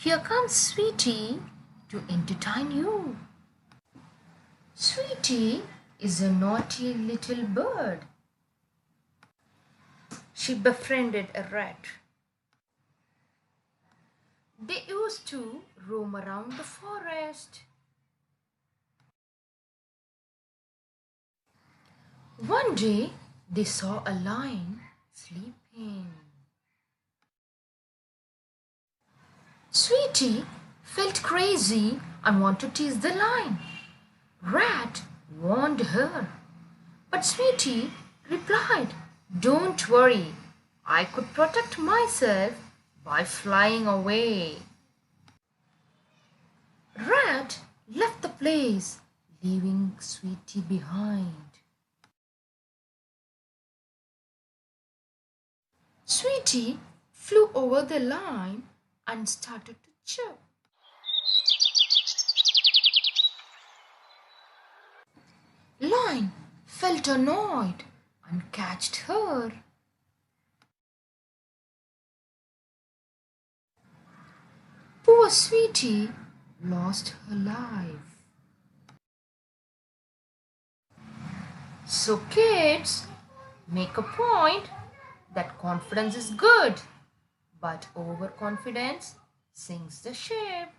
Here comes Sweetie to entertain you. Sweetie is a naughty little bird. She befriended a rat. They used to roam around the forest. One day, they saw a lion sleeping. Sweetie felt crazy and wanted to tease the lion. Rat warned her, but Sweetie replied, "Don't worry, I could protect myself by flying away." Rat left the place, leaving Sweetie behind. Sweetie flew over the line and started to chirp. Lion felt annoyed and catched her. Poor Sweetie lost her life. So kids, make a point that confidence is good, but overconfidence sinks the ship.